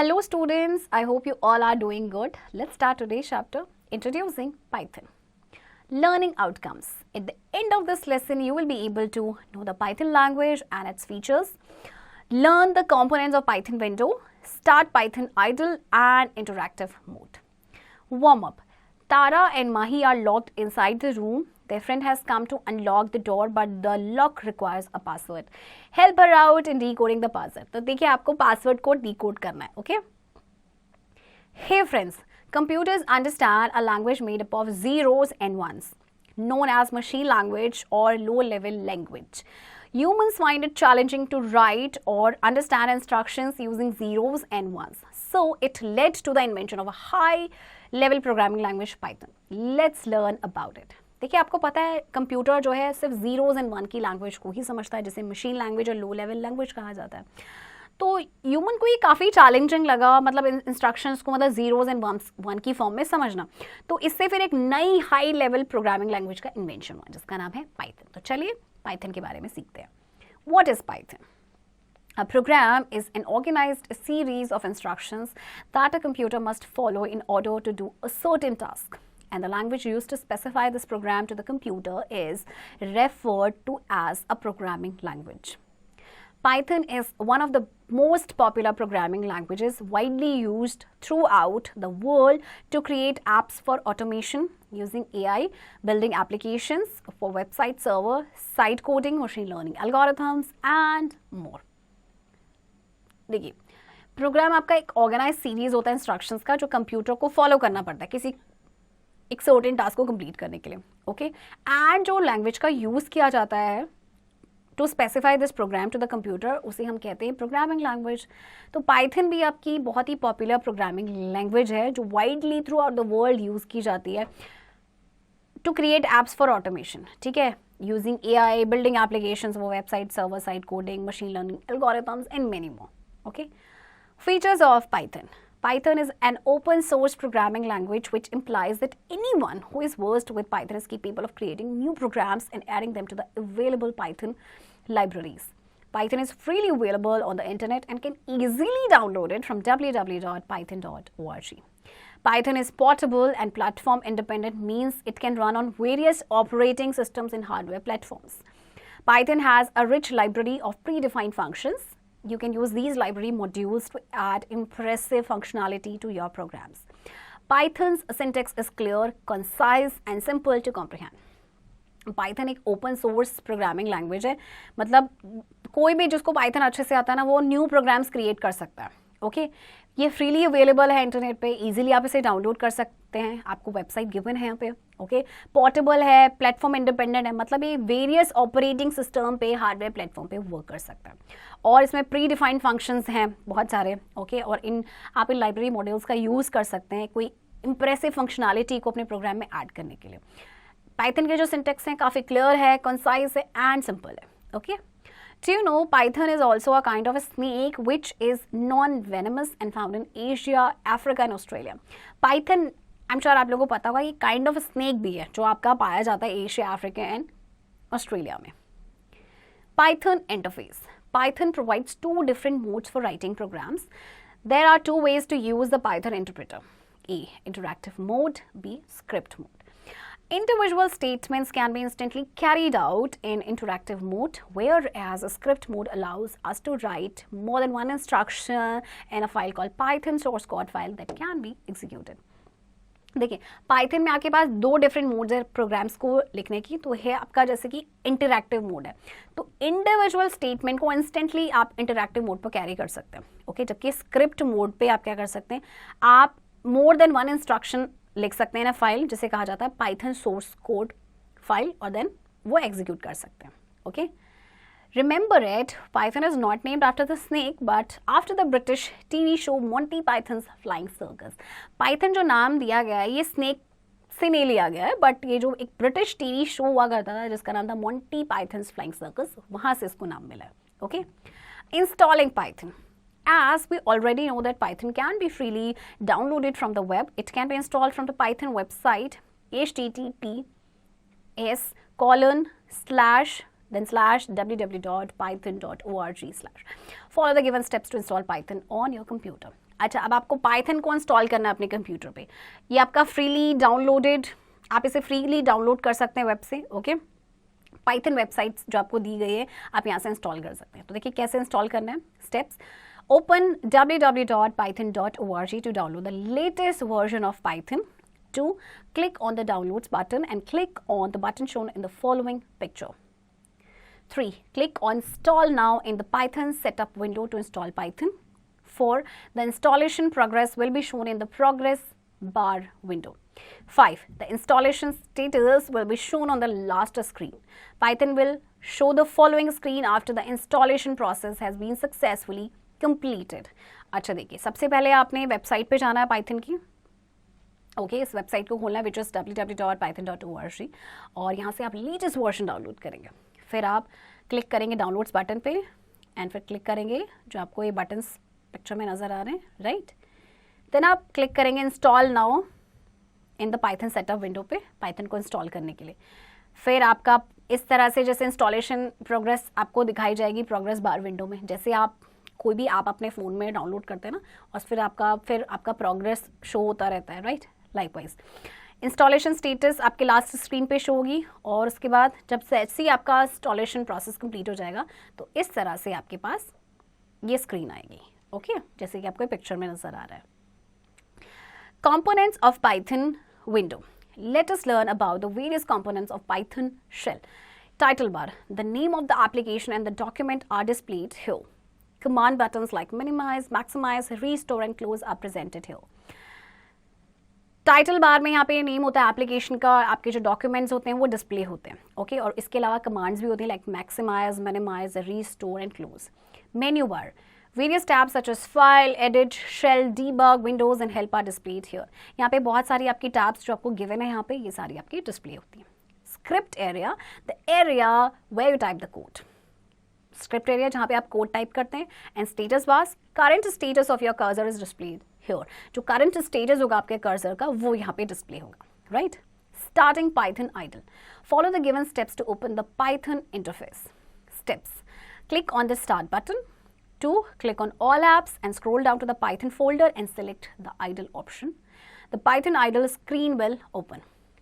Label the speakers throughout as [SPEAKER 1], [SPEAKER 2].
[SPEAKER 1] Hello students, I hope you all are doing good. Let's start today's chapter, introducing Python. Learning outcomes. At the end of this lesson, you will be able to know the Python language and its features, learn the components of Python window, start Python idle and interactive mode. Warm up. Tara and Mahi are locked inside the room. Their friend has come to unlock the door, but the lock requires a password. Help her out in decoding the password. तो देखिए आपको password को decode करना है, okay? Hey friends, computers understand a language made up of zeros and ones, known as machine language or low-level language. Humans find it challenging to write or understand instructions using zeros and ones. So it led to the invention of a high-level programming language, Python. Let's learn about it. देखिए आपको पता है computer जो है सिर्फ zeros and one की language को ही समझता है, जिसे मशीन लैंग्वेज और लो लेवल लैंग्वेज कहा जाता है. तो ह्यूमन को ये काफ़ी चैलेंजिंग लगा, मतलब इंस्ट्रक्शंस को मतलब जीरोज एंड वन की फॉर्म में समझना. तो इससे फिर एक नई हाई लेवल प्रोग्रामिंग लैंग्वेज का इन्वेंशन हुआ जिसका नाम है पाइथन. तो चलिए पाइथन के बारे में सीखते हैं. What is Python? A program is an organized series of instructions that a computer must follow in order to do a certain task. And the language used to specify this program to the computer is referred to as a programming language. Python is one of the most popular programming languages widely used throughout the world to create apps for automation using AI, building applications for website server, site coding, machine learning algorithms, and more. देखिए programme आपका एक organise series होता है instructions का जो computer को follow करना पड़ता है किसी एक सर्टेन टास्क को कंप्लीट करने के लिए. ओके एंड जो लैंग्वेज का यूज़ किया जाता है to specify this program to the computer उसे हम कहते हैं प्रोग्रामिंग लैंग्वेज. तो पाइथन भी आपकी बहुत ही पॉपुलर प्रोग्रामिंग लैंग्वेज है जो widely throughout the world use की जाती है to create apps for automation. ठीक है, यूजिंग AI, बिल्डिंग एप्लीकेशंस वो website server side coding, machine learning algorithms and many more. Okay, features of Python. Python is an open source programming language which implies that anyone who is versed with Python is capable of creating new programs and adding them to the available Python libraries. Python is freely available on the internet and can easily download it from www.python.org. Python is portable and platform independent, means it can run on various operating systems and hardware platforms. Python has a rich library of predefined functions. You can use these library modules to add impressive functionality to your programs. Python's syntax is clear, concise and simple to comprehend. Python एक open source programming language है, मतलब कोई भी जिसको Python अच्छे से आता है ना वो न्यू प्रोग्राम्स क्रिएट कर सकता है. ओके ये फ्रीली अवेलेबल है इंटरनेट पे, इजीली आप इसे डाउनलोड कर सकते हैं, आपको वेबसाइट गिवन है यहाँ पे. ओके पोर्टेबल है, प्लेटफॉर्म इंडिपेंडेंट है, मतलब ये वेरियस ऑपरेटिंग सिस्टम पे, हार्डवेयर प्लेटफॉर्म पे वर्क कर सकता है. और इसमें प्री डिफाइंड फंक्शंस हैं बहुत सारे. ओके और आप इन लाइब्रेरी मॉड्यूल्स का यूज़ कर सकते हैं कोई इंप्रेसिव फंक्शनैलिटी को अपने प्रोग्राम में ऐड करने के लिए. पाइथन के जो सिंटेक्स हैं काफ़ी क्लियर है, कंसाइज है एंड सिंपल है. Okay Do you know Python is also a kind of a snake which is non-venomous and found in Asia, Africa and Australia. Python, I'm sure आप लोगों को पता होगा ये kind of a snake भी है जो आपका पाया जाता है एशिया, अफ्रीका एंड ऑस्ट्रेलिया में. Python interface. Python provides two different modes for writing programs. There are two ways to use the Python interpreter. A. Interactive mode. B. Script mode. Individual statements can be instantly carried out in interactive mode, whereas a script mode allows us to write more than one instruction in a file called Python source code file that can be executed. देखिए Python में आपके पास दो different modes है programmes को लिखने की. तो है आपका जैसे कि इंटरैक्टिव मोड है, तो इंडिविजुअल स्टेटमेंट को इंस्टेंटली आप इंटरैक्टिव मोड पर कैरी कर सकते हैं. ओके जबकि स्क्रिप्ट मोड पे आप क्या कर सकते हैं, आप मोर देन वन इंस्ट्रक्शन लिख सकते हैं ना फाइल जिसे कहा जाता है पाइथन सोर्स कोड फाइल, और देन वो एग्जीक्यूट कर सकते हैं. Okay remember it, Python is not named after the snake but after the British TV show Monty pythons flying circus. Python जो नाम दिया गया है ये स्नेक से नहीं लिया गया है, बट ये जो एक ब्रिटिश टीवी शो हुआ करता था जिसका नाम था मोंटी पाइथन्स फ्लाइंग सर्कस, वहाँ से इसको नाम मिला है. Okay installing Python. As we already know that Python can be freely downloaded from the web, it can be installed from the Python website https://www.python.org/. Follow the given steps to install Python on your computer. अच्छा, अब आपको Python को install करना है अपने computer पे। ये आपका फ्रीली डाउनलोडेड, आप इसे फ्रीली डाउनलोड कर सकते हैं वेब से। ओके, पाइथन वेबसाइट्स जो आपको दी गई है आप यहाँ से इंस्टॉल कर सकते हैं। तो देखिए कैसे इंस्टॉल करना है, steps. Open www.python.org to download the latest version of Python. 2. Click on the downloads button and click on the button shown in the following picture. 3. Click on install now in the Python setup window to install Python. 4. The installation progress will be shown in the progress bar window. 5. The installation status will be shown on the last screen. Python will show the following screen after the installation process has been successfully completed. अच्छा देखिए, सबसे पहले आपने website पे जाना है Python की। Okay, इस वेबसाइट को खोलना है विच इज www.python.org और यहाँ से आप लेटेस्ट वर्जन डाउनलोड करेंगे। फिर आप क्लिक करेंगे डाउनलोड्स बटन पे एंड फिर क्लिक करेंगे जो आपको ये बटन्स पिक्चर में नज़र आ रहे हैं, राइट। देन आप क्लिक करेंगे install now in the Python setup window पे पाइथन को इंस्टॉल करने के लिए। फिर आपका इस तरह से जैसे इंस्टॉलेशन प्रोग्रेस आपको दिखाई जाएगी प्रोग्रेस बार विंडो में। जैसे आप कोई भी आप अपने फ़ोन में डाउनलोड करते हैं ना, और फिर आपका प्रोग्रेस शो होता रहता है, राइट। लाइकवाइज इंस्टॉलेशन स्टेटस आपके लास्ट स्क्रीन पे शो होगी और उसके बाद जब से आपका इंस्टॉलेशन प्रोसेस कंप्लीट हो जाएगा तो इस तरह से आपके पास ये स्क्रीन आएगी। ओके, जैसे कि आपको पिक्चर में नज़र आ रहा है। Components of Python window. Let us learn about the various components of Python shell. Title bar. The name of the application and the document are displayed here. Command buttons like minimize, maximize, restore and close are presented here. Title bar में यहाँ पे name होता है application का, आपके जो documents होते हैं वो डिस्प्ले होते हैं। ओके, और इसके अलावा कमांड्स भी होती हैं like maximise, minimise, restore and close. Menu bar. Various tabs such as File, Edit, Shell, Debug, Windows and Help are displayed here. यहाँ पे बहुत सारी आपकी tabs जो आपको given है यहाँ पे, ये सारी आपकी display होती हैं। Script area, the area where you type the code. Script area जहाँ पे आप code type करते हैं। And status bars, current status of your cursor is displayed here. जो current status होगा आपके cursor का वो यहाँ पे display होगा, right? Starting Python idle. Follow the given steps to open the Python interface. Steps. Click on the start button. 2. Click on all apps and scroll down to the Python folder and select the idle option. The Python idle screen will open.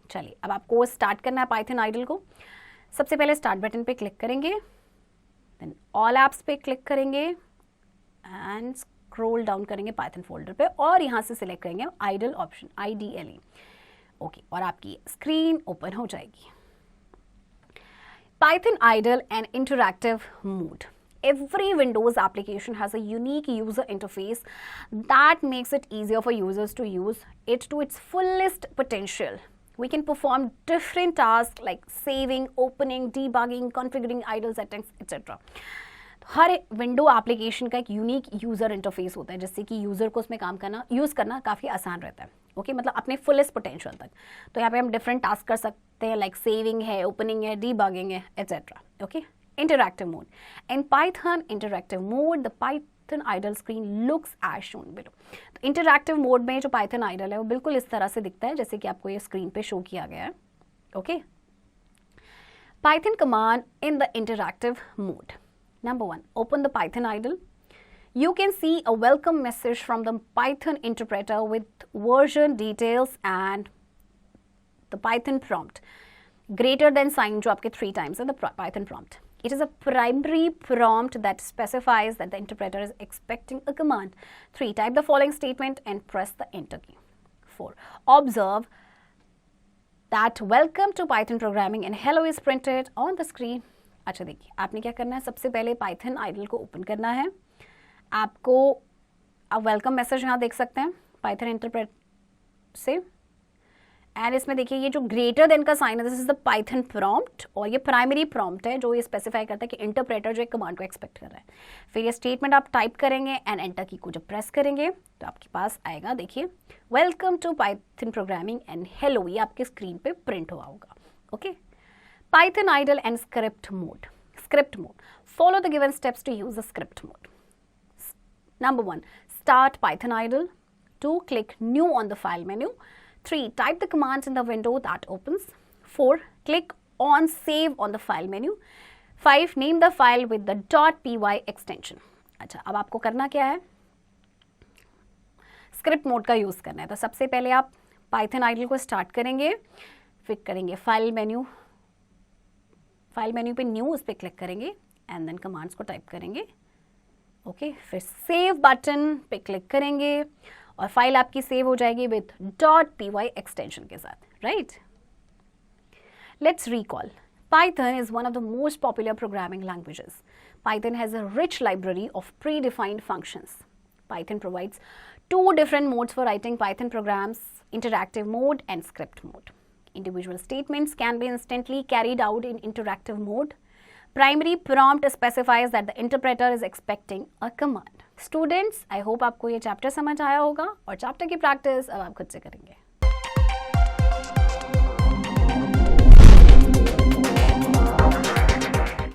[SPEAKER 1] चलिए, अब आपको start करना है Python idol को। सबसे पहले start button पे click करेंगे, देन ऑल एप्स पे क्लिक करेंगे एंड स्क्रॉल डाउन करेंगे पाइथन फोल्डर पे और यहाँ से सिलेक्ट करेंगे आइडल ऑप्शन, IDLE। ओके, और आपकी स्क्रीन ओपन हो जाएगी। Python idle and interactive mode. Every Windows application has a unique user interface that makes it easier for users to use it to its fullest potential. We can perform different tasks like saving, opening, debugging, configuring idle settings, etc. Her window application का एक unique user interface होता है जिससे कि user को उसमें काम करना, यूज़ करना काफ़ी आसान रहता है। ओके, मतलब अपने फुलेस्ट पोटेंशियल तक। तो यहाँ पे हम डिफरेंट टास्क कर सकते हैं लाइक सेविंग है, ओपनिंग है, डीबगिंग है, etcetera. Okay, interactive mode. In Python interactive mode, the Python idle screen looks as shown below. तो interactive mode में जो Python idle है वो बिल्कुल इस तरह से दिखता है जैसे कि आपको ये स्क्रीन पे शो किया गया है। Okay, Python command in the interactive mode. Number 1, open the Python idle. You can see a welcome message from the Python interpreter with version details and the Python prompt. Greater than sign जो आपके 3 times है the Python prompt. It is a primary prompt that specifies that the interpreter is expecting a command. 3. Type the following statement and press the enter key. 4. Observe that welcome to Python programming and hello is printed on the screen. अच्छा देखिए, आपने क्या करना है, सबसे पहले Python idle को open करना है। आपको आप वेलकम मैसेज यहाँ देख सकते हैं Python interpreter से। एंड इसमें देखिए ये जो ग्रेटर देन का साइन है this is the Python prompt और ये प्राइमरी प्रॉम्प्ट है जो ये स्पेसिफाई करता है कि इंटरप्रेटर जो एक कमांड को एक्सपेक्ट कर रहा है। फिर ये स्टेटमेंट आप टाइप करेंगे एंड एंटर की को जब प्रेस करेंगे तो आपके पास आएगा, देखिए welcome to Python programming and hello, ये आपके स्क्रीन पे प्रिंट हुआ होगा। Okay, Python IDLE and script mode. Script mode. Follow the given steps to use the script mode. Number 1, start Python idle. 2, click new on the file menu. 3, type the commands in the window that opens. 4, click on save on the file menu. 5, name the file with the .py extension. अच्छा, अब आपको करना क्या है, script mode का use करना है। तो सबसे पहले आप पाइथन आइडल को स्टार्ट करेंगे, फिर करेंगे फाइल मेन्यू पे न्यू, उस पर क्लिक करेंगे एंड देन कमांड्स को टाइप करेंगे। ओके, फिर सेव बटन पे क्लिक करेंगे और फाइल आपकी सेव हो जाएगी विद .py एक्सटेंशन के साथ, right. Let's recall, Python is one of the most popular programming languages. Python has a rich library of predefined functions. Python provides two different modes for writing Python programs, interactive mode and script mode. Individual statements can be instantly carried out in interactive mode. Primary prompt specifies that the interpreter is expecting a command. Students, I hope आपको ये chapter समझ आया होगा और chapter की practice अब आप खुद से करेंगे।